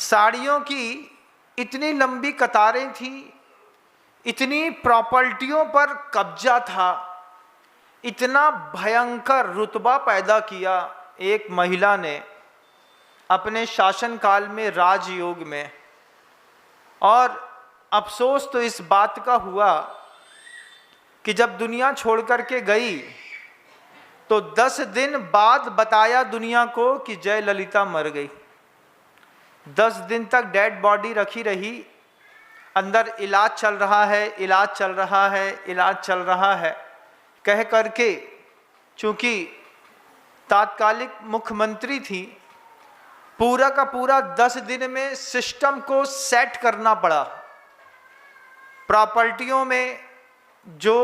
साड़ियों की इतनी लंबी कतारें थी, इतनी प्रॉपर्टियों पर कब्जा था, इतना भयंकर रुतबा पैदा किया एक महिला ने अपने शासनकाल में, राजयोग में। और अफसोस तो इस बात का हुआ कि जब दुनिया छोड़ कर के गई तो 10 दिन बाद बताया दुनिया को कि जयललिता मर गई। 10 दिन तक डेड बॉडी रखी रही, अंदर इलाज चल रहा है, इलाज चल रहा है, इलाज चल रहा है कह करके, चूंकि तात्कालिक मुख्यमंत्री थी, पूरा का पूरा 10 दिन में सिस्टम को सेट करना पड़ा। प्रॉपर्टियों में जो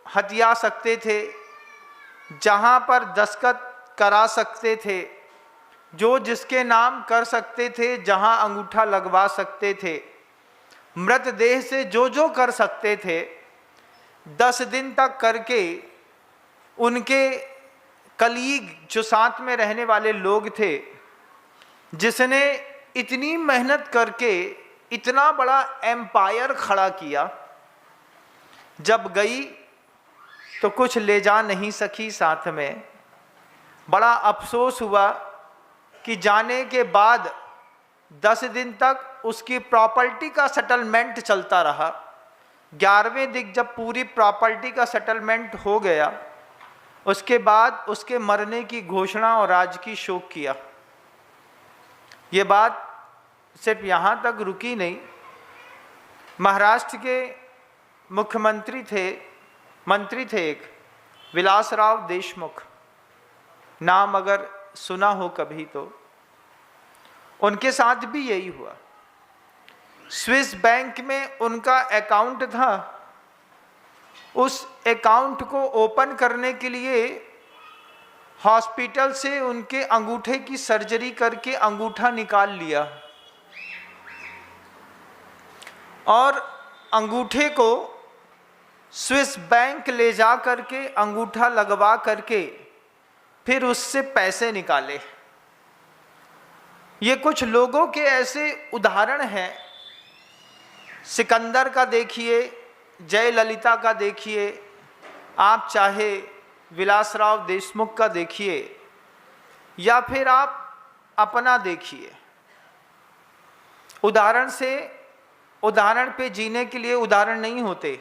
हथिया सकते थे, जहां पर दस्तखत करा सकते थे, जो जिसके नाम कर सकते थे, जहां अंगूठा लगवा सकते थे, मृतदेह से जो जो कर सकते थे, 10 दिन तक करके उनके कलीग जो साथ में रहने वाले लोग थे, जिसने इतनी मेहनत करके इतना बड़ा एम्पायर खड़ा किया, जब गई तो कुछ ले जा नहीं सकी साथ में। बड़ा अफसोस हुआ कि जाने के बाद 10 दिन तक उसकी प्रॉपर्टी का सेटलमेंट चलता रहा। 11वें दिन जब पूरी प्रॉपर्टी का सेटलमेंट हो गया, उसके बाद उसके मरने की घोषणा और राजकीय शोक किया। ये बात सिर्फ यहाँ तक रुकी नहीं। महाराष्ट्र के मुख्यमंत्री थे, मंत्री थे एक, विलासराव देशमुख, नाम अगर सुना हो कभी तो, उनके साथ भी यही हुआ। स्विस बैंक में उनका अकाउंट था, उस अकाउंट को ओपन करने के लिए हॉस्पिटल से उनके अंगूठे की सर्जरी करके अंगूठा निकाल लिया और अंगूठे को स्विस बैंक ले जा करके अंगूठा लगवा करके फिर उससे पैसे निकाले। ये कुछ लोगों के ऐसे उदाहरण हैं। सिकंदर का देखिए, जयललिता का देखिए, आप चाहे विलासराव देशमुख का देखिए, या फिर आप अपना देखिए। उदाहरण से, उदाहरण पे जीने के लिए उदाहरण नहीं होते,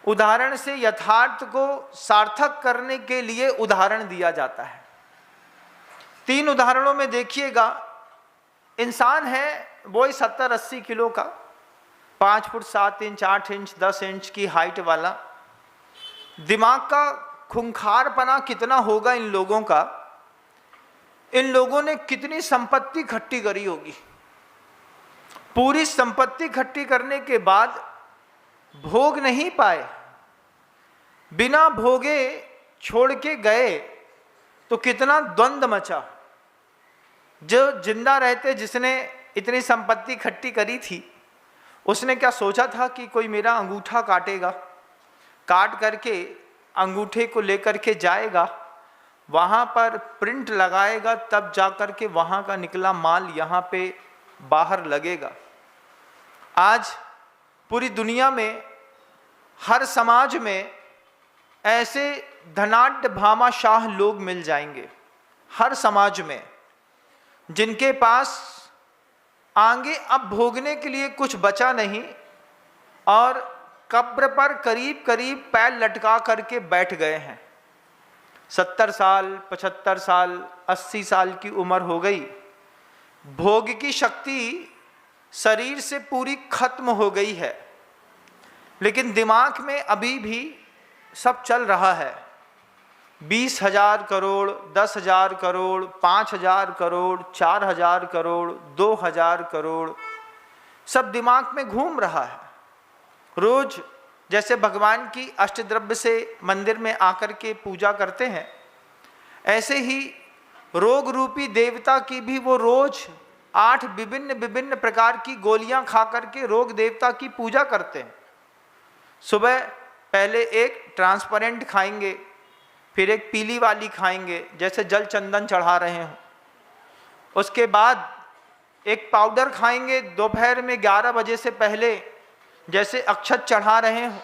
उदाहरण से यथार्थ को सार्थक करने के लिए उदाहरण दिया जाता है। 3 उदाहरणों में देखिएगा, इंसान है वही 70-80 किलो का, 5 फुट 7 इंच 8 इंच 10 इंच की हाइट वाला। दिमाग का खूंखारपना कितना होगा इन लोगों का, इन लोगों ने कितनी संपत्ति इकट्ठी करी होगी। पूरी संपत्ति इकट्ठी करने के बाद भोग नहीं पाए, बिना भोगे छोड़ के गए तो कितना द्वंद्व मचा। जो जिंदा रहते, जिसने इतनी संपत्ति इकट्ठी करी थी, उसने क्या सोचा था कि कोई मेरा अंगूठा काटेगा, काट करके अंगूठे को लेकर के जाएगा, वहाँ पर प्रिंट लगाएगा, तब जाकर के वहाँ का निकला माल यहाँ पे बाहर लगेगा। आज पूरी दुनिया में हर समाज में ऐसे धनाढ्य भामाशाह लोग मिल जाएंगे, हर समाज में, जिनके पास आगे अब भोगने के लिए कुछ बचा नहीं और कब्र पर करीब करीब पैर लटका करके बैठ गए हैं। 70 साल 75 साल 80 साल की उम्र हो गई, भोग की शक्ति शरीर से पूरी खत्म हो गई है, लेकिन दिमाग में अभी भी सब चल रहा है। 20,000 करोड़, 10,000 करोड़, 5,000 करोड़, 4,000 करोड़, 2,000 करोड़, सब दिमाग में घूम रहा है। रोज जैसे भगवान की अष्टद्रव्य से मंदिर में आकर के पूजा करते हैं, ऐसे ही रोग रूपी देवता की भी वो रोज 8 विभिन्न विभिन्न प्रकार की गोलियां खा करके रोग देवता की पूजा करते हैं। सुबह पहले एक ट्रांसपेरेंट खाएंगे, फिर एक पीली वाली खाएंगे जैसे जल चंदन चढ़ा रहे हों, उसके बाद एक पाउडर खाएंगे दोपहर में 11 बजे से पहले, जैसे अक्षत चढ़ा रहे हो।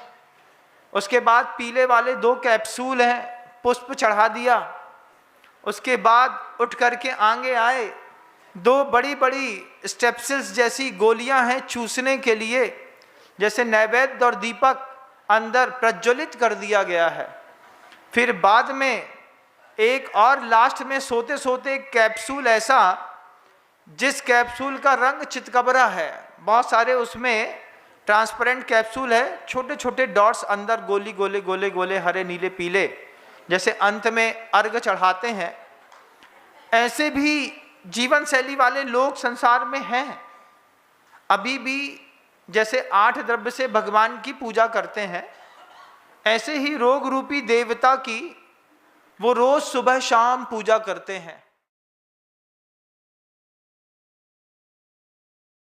उसके बाद पीले वाले 2 कैप्सूल हैं, पुष्प चढ़ा दिया। उसके बाद उठ करके आगे आए, 2 बड़ी बड़ी स्टेप्सिल्स जैसी गोलियां हैं चूसने के लिए, जैसे नैवेद्य और दीपक अंदर प्रज्वलित कर दिया गया है। फिर बाद में एक और लास्ट में सोते सोते कैप्सूल ऐसा, जिस कैप्सूल का रंग चितकबरा है, बहुत सारे उसमें ट्रांसपेरेंट कैप्सूल है, छोटे छोटे डॉट्स अंदर, गोली गोले गोले गोले, हरे नीले पीले, जैसे अंत में अर्घ चढ़ाते हैं। ऐसे भी जीवन शैली वाले लोग संसार में हैं अभी भी। जैसे 8 द्रव्य से भगवान की पूजा करते हैं, ऐसे ही रोग रूपी देवता की वो रोज सुबह शाम पूजा करते हैं।